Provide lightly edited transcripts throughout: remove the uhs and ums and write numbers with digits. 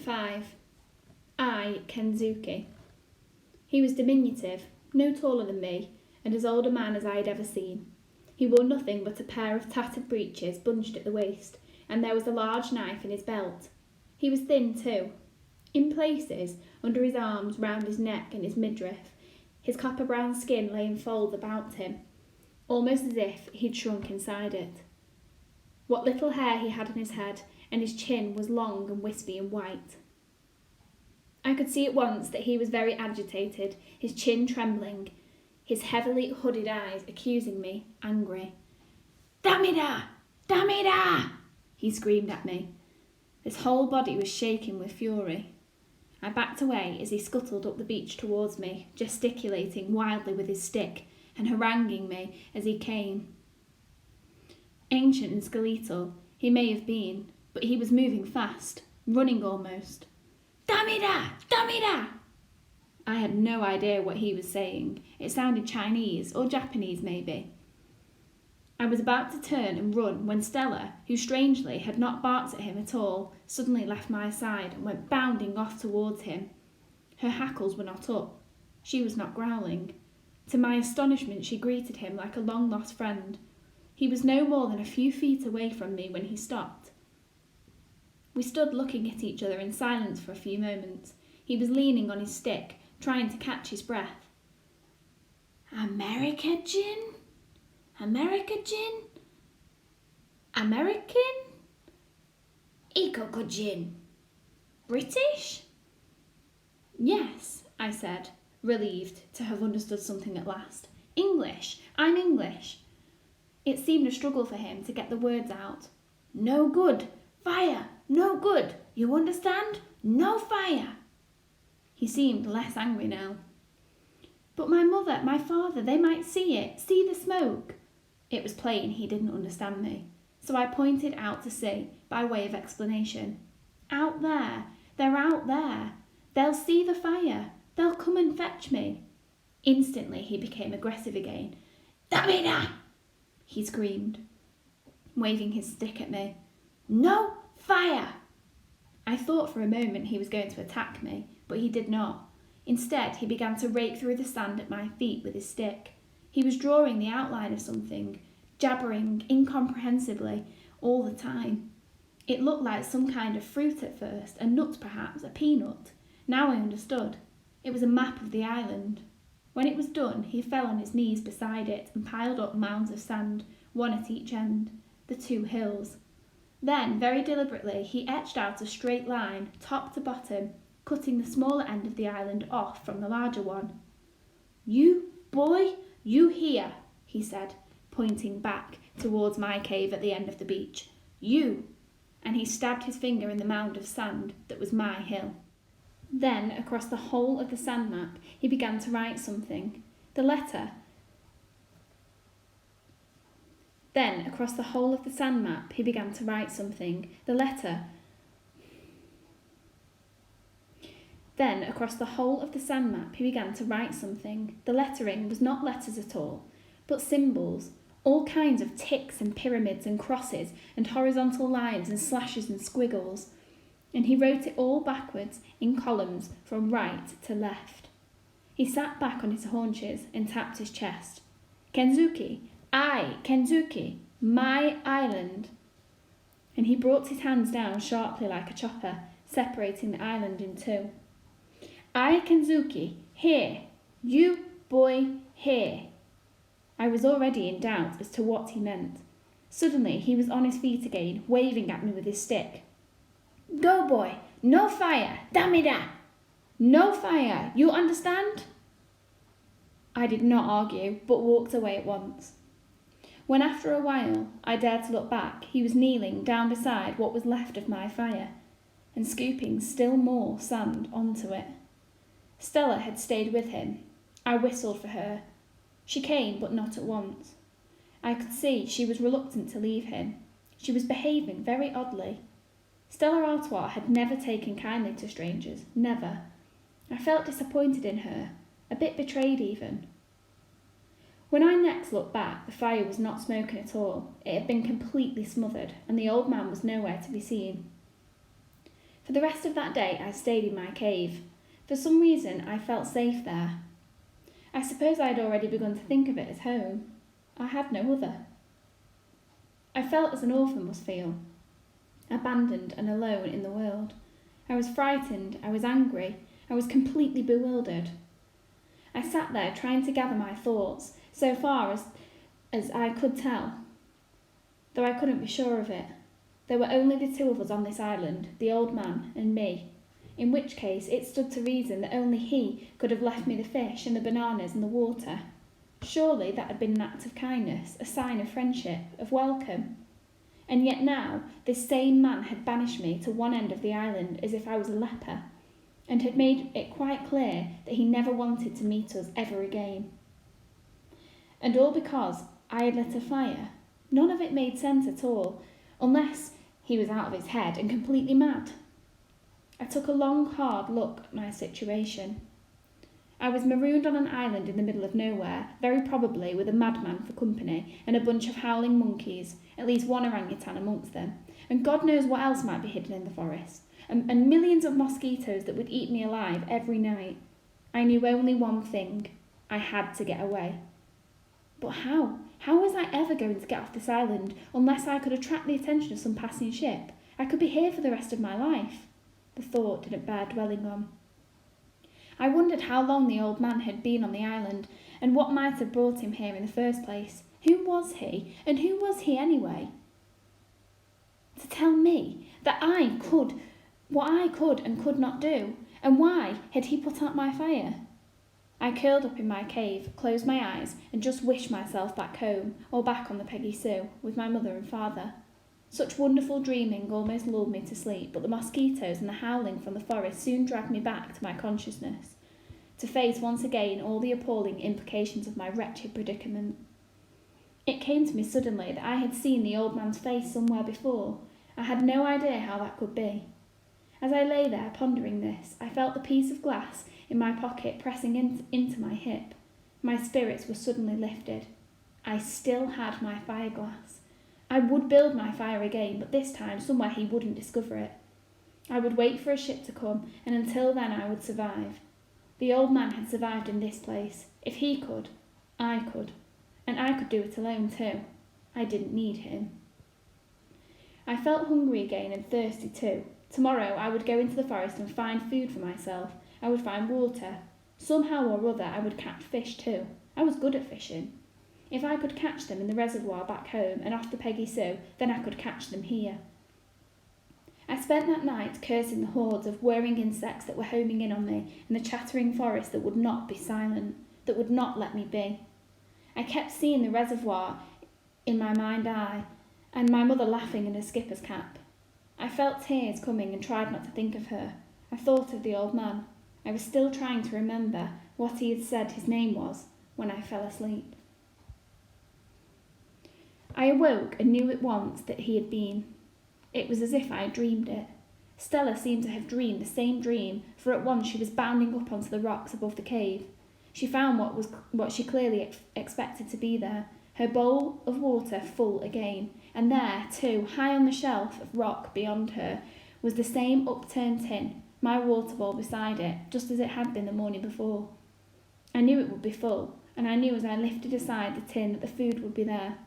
5. I, Kensuke. He was diminutive, no taller than me, and as old a man as I had ever seen. He wore nothing but a pair of tattered breeches bunched at the waist, and there was a large knife in his belt. He was thin too. In places, under his arms, round his neck and his midriff, his copper-brown skin lay in folds about him, almost as if he'd shrunk inside it. What little hair he had on his head, and his chin was long and wispy and white. I could see at once that he was very agitated, his chin trembling, his heavily hooded eyes accusing me, angry. "Damida! Damida!" he screamed at me. His whole body was shaking with fury. I backed away as he scuttled up the beach towards me, gesticulating wildly with his stick and haranguing me as he came. Ancient and skeletal he may have been, but he was moving fast, running almost. "Damida! Damida!" I had no idea what he was saying. It sounded Chinese or Japanese maybe. I was about to turn and run when Stella, who strangely had not barked at him at all, suddenly left my side and went bounding off towards him. Her hackles were not up. She was not growling. To my astonishment, she greeted him like a long-lost friend. He was no more than a few feet away from me when he stopped. We stood looking at each other in silence for a few moments. He was leaning on his stick, trying to catch his breath. "America, Jin? America, Jin? American? Ikoko, Jin? British?" "Yes," I said, relieved to have understood something at last. "English. I'm English." It seemed a struggle for him to get the words out. "No good. Fire. No good. You understand? No fire." He seemed less angry now. "But my mother, my father, they might see it. See the smoke." It was plain he didn't understand me, so I pointed out to sea by way of explanation. "Out there. They're out there. They'll see the fire. They'll come and fetch me." Instantly he became aggressive again. "Damina!" he screamed, waving his stick at me. "No fire!" I thought for a moment he was going to attack me, but he did not. Instead, he began to rake through the sand at my feet with his stick. He was drawing the outline of something, jabbering incomprehensibly all the time. It looked like some kind of fruit at first, a nut perhaps, a peanut. Now I understood. It was a map of the island. When it was done, he fell on his knees beside it and piled up mounds of sand, one at each end, the two hills. Then, very deliberately, he etched out a straight line, top to bottom, cutting the smaller end of the island off from the larger one. "You, boy, you here," he said, pointing back towards my cave at the end of the beach. "You!" And he stabbed his finger in the mound of sand that was my hill. Then, across the whole of the sand map, he began to write something. The letter. Then, across the whole of the sand map, he began to write something. The letter. Then, across the whole of the sand map, he began to write something. The lettering was not letters at all, but symbols, all kinds of ticks and pyramids and crosses and horizontal lines and slashes and squiggles. And he wrote it all backwards in columns from right to left. He sat back on his haunches and tapped his chest. "Kensuke, I, Kensuke, my island." And he brought his hands down sharply like a chopper, separating the island in two. "I, Kensuke, here. You, boy, here." I was already in doubt as to what he meant. Suddenly he was on his feet again, waving at me with his stick. "Go, boy. No fire. Damida. No fire. You understand?" I did not argue, but walked away at once. When after a while I dared to look back, he was kneeling down beside what was left of my fire, and scooping still more sand onto it. Stella had stayed with him. I whistled for her. She came, but not at once. I could see she was reluctant to leave him. She was behaving very oddly. Stella Artois had never taken kindly to strangers, never. I felt disappointed in her, a bit betrayed even. When I next looked back, the fire was not smoking at all. It had been completely smothered, and the old man was nowhere to be seen. For the rest of that day I stayed in my cave. For some reason I felt safe there. I suppose I had already begun to think of it as home. I had no other. I felt as an orphan must feel, abandoned and alone in the world. I was frightened, I was angry, I was completely bewildered. I sat there trying to gather my thoughts, so far as I could tell, though I couldn't be sure of it. There were only the two of us on this island, the old man and me, in which case it stood to reason that only he could have left me the fish and the bananas and the water. Surely that had been an act of kindness, a sign of friendship, of welcome. And yet now this same man had banished me to one end of the island as if I was a leper, and had made it quite clear that he never wanted to meet us ever again. And all because I had lit a fire. None of it made sense at all, unless he was out of his head and completely mad. I took a long, hard look at my situation. I was marooned on an island in the middle of nowhere, very probably with a madman for company and a bunch of howling monkeys, at least one orangutan amongst them, and God knows what else might be hidden in the forest, and millions of mosquitoes that would eat me alive every night. I knew only one thing. I had to get away. But how? How was I ever going to get off this island unless I could attract the attention of some passing ship? I could be here for the rest of my life. The thought didn't bear dwelling on. I wondered how long the old man had been on the island, and what might have brought him here in the first place. Who was he, and who was he anyway? To tell me that I could what I could and could not do, and why had he put out my fire? I curled up in my cave, closed my eyes, and just wished myself back home, or back on the Peggy Sue, with my mother and father. Such wonderful dreaming almost lulled me to sleep, but the mosquitoes and the howling from the forest soon dragged me back to my consciousness, to face once again all the appalling implications of my wretched predicament. It came to me suddenly that I had seen the old man's face somewhere before. I had no idea how that could be. As I lay there pondering this, I felt the piece of glass in my pocket pressing into my hip. My spirits were suddenly lifted. I still had my fireglass. I would build my fire again, but this time somewhere he wouldn't discover it. I would wait for a ship to come, and until then I would survive. The old man had survived in this place. If he could, I could. And I could do it alone too. I didn't need him. I felt hungry again and thirsty too. Tomorrow I would go into the forest and find food for myself. I would find water. Somehow or other I would catch fish too. I was good at fishing. If I could catch them in the reservoir back home and off the Peggy Sue, then I could catch them here. I spent that night cursing the hordes of whirring insects that were homing in on me and the chattering forest that would not be silent, that would not let me be. I kept seeing the reservoir in my mind's eye and my mother laughing in her skipper's cap. I felt tears coming and tried not to think of her. I thought of the old man. I was still trying to remember what he had said his name was when I fell asleep. I awoke and knew at once that he had been. It was as if I had dreamed it. Stella seemed to have dreamed the same dream, for at once she was bounding up onto the rocks above the cave. She found what she clearly expected to be there, her bowl of water full again, and there, too, high on the shelf of rock beyond her, was the same upturned tin, my water bowl beside it, just as it had been the morning before. I knew it would be full, and I knew as I lifted aside the tin that the food would be there.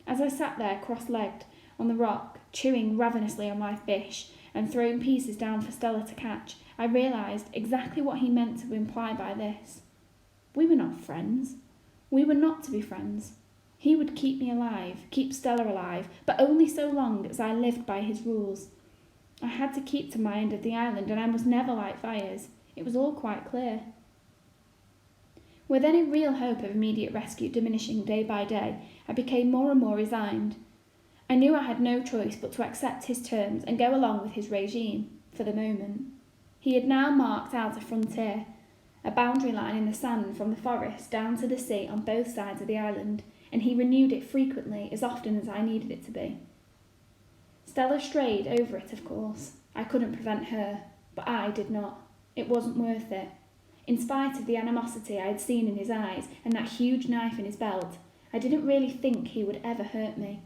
As I sat there cross-legged on the rock, chewing ravenously on my fish and throwing pieces down for Stella to catch, I realised exactly what he meant to imply by this. We were not friends. We were not to be friends. He would keep me alive, keep Stella alive, but only so long as I lived by his rules. I had to keep to my end of the island, and I must never light fires. It was all quite clear. With any real hope of immediate rescue diminishing day by day, I became more and more resigned. I knew I had no choice but to accept his terms and go along with his regime, for the moment. He had now marked out a frontier, a boundary line in the sand from the forest down to the sea on both sides of the island, and he renewed it frequently, as often as I needed it to be. Stella strayed over it, of course. I couldn't prevent her, but I did not. It wasn't worth it. In spite of the animosity I had seen in his eyes and that huge knife in his belt, I didn't really think he would ever hurt me.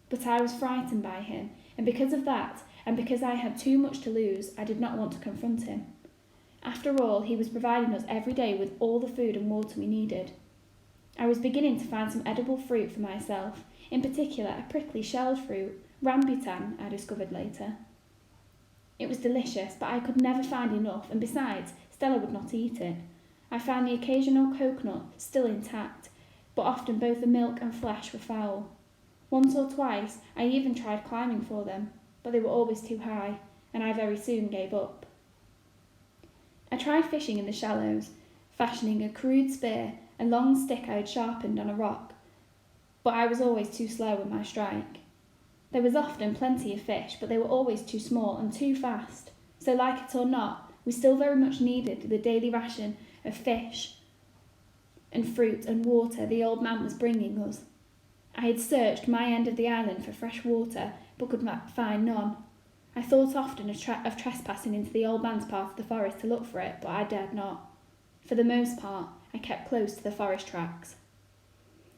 But I was frightened by him, and because of that, and because I had too much to lose, I did not want to confront him. After all, he was providing us every day with all the food and water we needed. I was beginning to find some edible fruit for myself, in particular a prickly shelled fruit, rambutan, I discovered later. It was delicious, but I could never find enough, and besides, Stella would not eat it. I found the occasional coconut still intact, but often both the milk and flesh were foul. Once or twice I even tried climbing for them, but they were always too high, and I very soon gave up. I tried fishing in the shallows, fashioning a crude spear, a long stick I had sharpened on a rock, but I was always too slow in my strike. There was often plenty of fish, but they were always too small and too fast, so like it or not, we still very much needed the daily ration of fish and fruit and water the old man was bringing us. I had searched my end of the island for fresh water, but could find none. I thought often of trespassing into the old man's part of the forest to look for it, but I dared not. For the most part, I kept close to the forest tracks.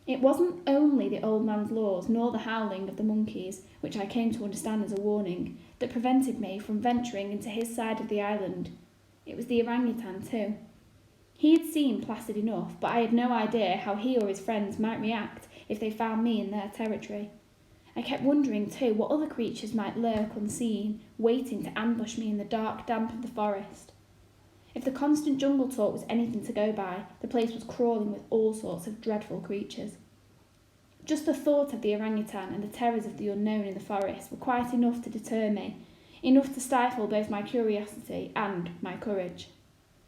It wasn't only the old man's laws, nor the howling of the monkeys, which I came to understand as a warning, that prevented me from venturing into his side of the island. It was the orangutan too. He had seemed placid enough, but I had no idea how he or his friends might react if they found me in their territory. I kept wondering too what other creatures might lurk unseen, waiting to ambush me in the dark damp of the forest. If the constant jungle talk was anything to go by, the place was crawling with all sorts of dreadful creatures. Just the thought of the orangutan and the terrors of the unknown in the forest were quite enough to deter me, enough to stifle both my curiosity and my courage.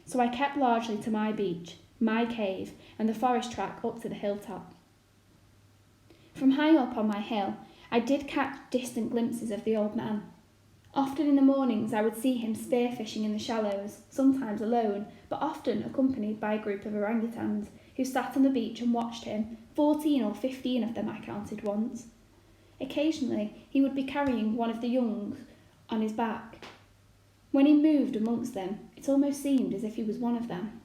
So I kept largely to my beach, my cave, and the forest track up to the hilltop. From high up on my hill, I did catch distant glimpses of the old man. Often in the mornings I would see him spearfishing in the shallows, sometimes alone, but often accompanied by a group of orangutans who sat on the beach and watched him, 14 or 15 of them I counted once. Occasionally he would be carrying one of the young on his back. When he moved amongst them, it almost seemed as if he was one of them.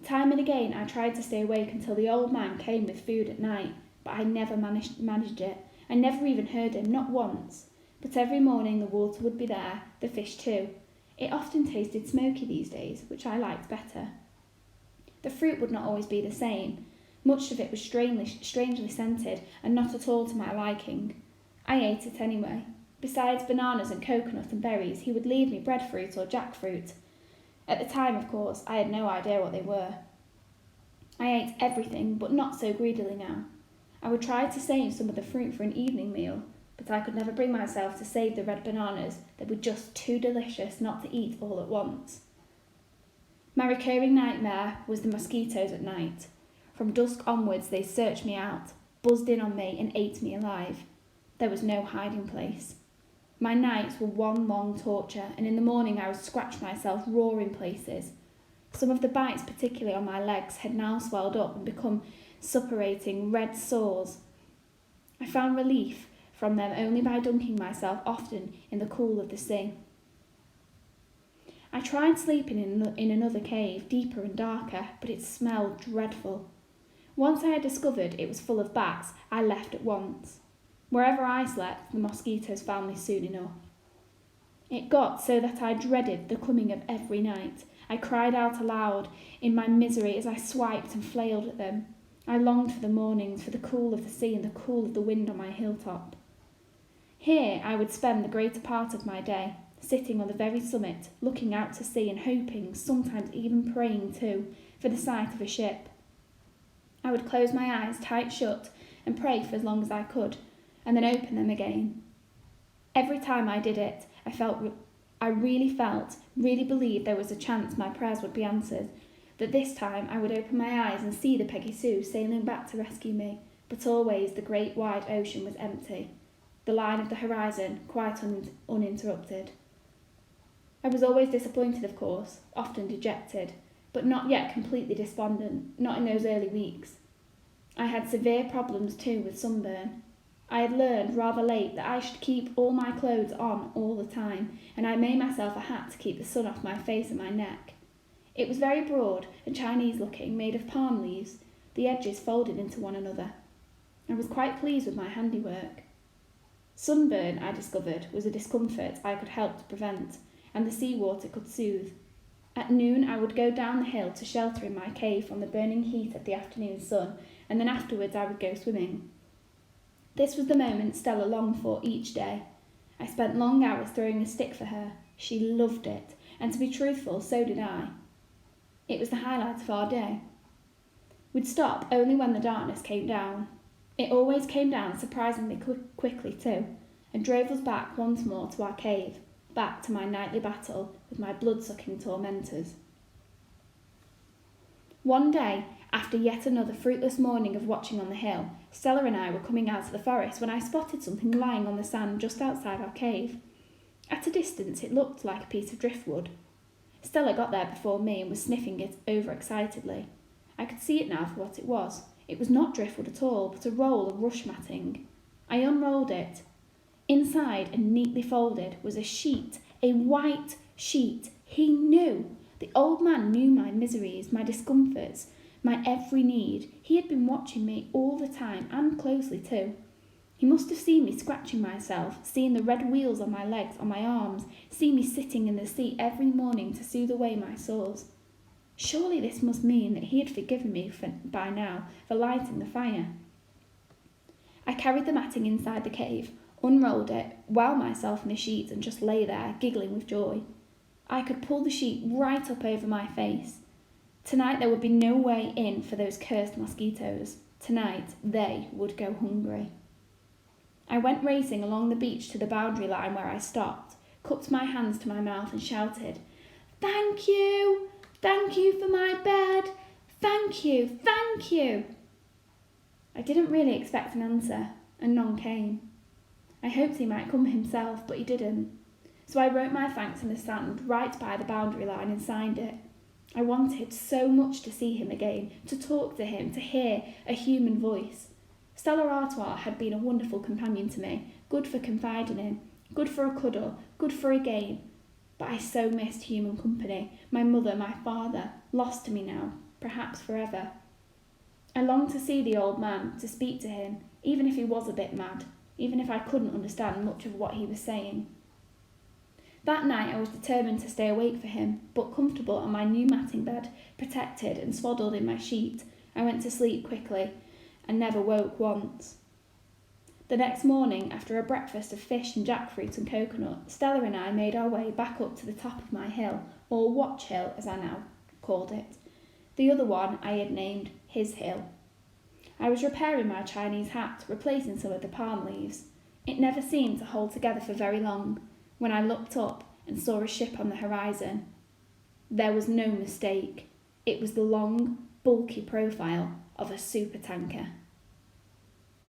Time and again I tried to stay awake until the old man came with food at night, but I never managed it. I never even heard him, not once. But every morning the water would be there, the fish too. It often tasted smoky these days, which I liked better. The fruit would not always be the same. Much of it was strangely scented and not at all to my liking. I ate it anyway. Besides bananas and coconut and berries, he would leave me breadfruit or jackfruit. At the time, of course, I had no idea what they were. I ate everything, but not so greedily now. I would try to save some of the fruit for an evening meal, but I could never bring myself to save the red bananas. They were just too delicious not to eat all at once. My recurring nightmare was the mosquitoes at night. From dusk onwards they searched me out, buzzed in on me and ate me alive. There was no hiding place. My nights were one long torture, and in the morning I would scratch myself raw in places. Some of the bites, particularly on my legs, had now swelled up and become suppurating red sores. I found relief from them only by dunking myself often in the cool of the sea. I tried sleeping in another cave, deeper and darker, but it smelled dreadful. Once I had discovered it was full of bats, I left at once. Wherever I slept, the mosquitoes found me soon enough. It got so that I dreaded the coming of every night. I cried out aloud in my misery as I swiped and flailed at them. I longed for the mornings, for the cool of the sea and the cool of the wind on my hilltop. Here I would spend the greater part of my day, sitting on the very summit, looking out to sea and hoping, sometimes even praying too, for the sight of a ship. I would close my eyes tight shut and pray for as long as I could, and then open them again. Every time I did it, I really believed there was a chance my prayers would be answered, that this time I would open my eyes and see the Peggy Sue sailing back to rescue me, but always the great wide ocean was empty, the line of the horizon quite uninterrupted. I was always disappointed, of course, often dejected, but not yet completely despondent, not in those early weeks. I had severe problems too with sunburn. I had learned rather late that I should keep all my clothes on all the time, and I made myself a hat to keep the sun off my face and my neck. It was very broad and Chinese-looking, made of palm leaves, the edges folded into one another. I was quite pleased with my handiwork. Sunburn, I discovered, was a discomfort I could help to prevent, and the seawater could soothe. At noon, I would go down the hill to shelter in my cave from the burning heat of the afternoon sun, and then afterwards I would go swimming. This was the moment Stella longed for each day. I spent long hours throwing a stick for her. She loved it, and to be truthful, so did I. It was the highlight of our day. We'd stop only when the darkness came down. It always came down surprisingly quickly too, and drove us back once more to our cave, back to my nightly battle with my blood-sucking tormentors. One day, after yet another fruitless morning of watching on the hill, Stella and I were coming out of the forest when I spotted something lying on the sand just outside our cave. At a distance it looked like a piece of driftwood. Stella got there before me and was sniffing it overexcitedly. I could see it now for what it was. It was not driftwood at all, but a roll of rush matting. I unrolled it. Inside and neatly folded was a sheet, a white sheet. He knew. The old man knew my miseries, my discomforts, my every need. He had been watching me all the time, and closely too. He must have seen me scratching myself, seen the red wheals on my legs, on my arms, seen me sitting in the seat every morning to soothe away my sores. Surely this must mean that he had forgiven me by now for lighting the fire. I carried the matting inside the cave, unrolled it, wound myself in the sheet, and just lay there, giggling with joy. I could pull the sheet right up over my face. Tonight there would be no way in for those cursed mosquitoes. Tonight they would go hungry. I went racing along the beach to the boundary line where I stopped, cupped my hands to my mouth and shouted, "Thank you! Thank you for my bed! Thank you! Thank you!" I didn't really expect an answer, and none came. I hoped he might come himself, but he didn't. So I wrote my thanks in the sand right by the boundary line and signed it. I wanted so much to see him again, to talk to him, to hear a human voice. Stella Artois had been a wonderful companion to me, good for confiding in, good for a cuddle, good for a game. But I so missed human company, my mother, my father, lost to me now, perhaps forever. I longed to see the old man, to speak to him, even if he was a bit mad, even if I couldn't understand much of what he was saying. That night I was determined to stay awake for him, but comfortable on my new matting bed, protected and swaddled in my sheet. I went to sleep quickly and never woke once. The next morning, after a breakfast of fish and jackfruit and coconut, Stella and I made our way back up to the top of my hill, or Watch Hill as I now called it. The other one I had named His Hill. I was repairing my Chinese hat, replacing some of the palm leaves. It never seemed to hold together for very long, when I looked up and saw a ship on the horizon. There was no mistake. It was the long, bulky profile of a supertanker.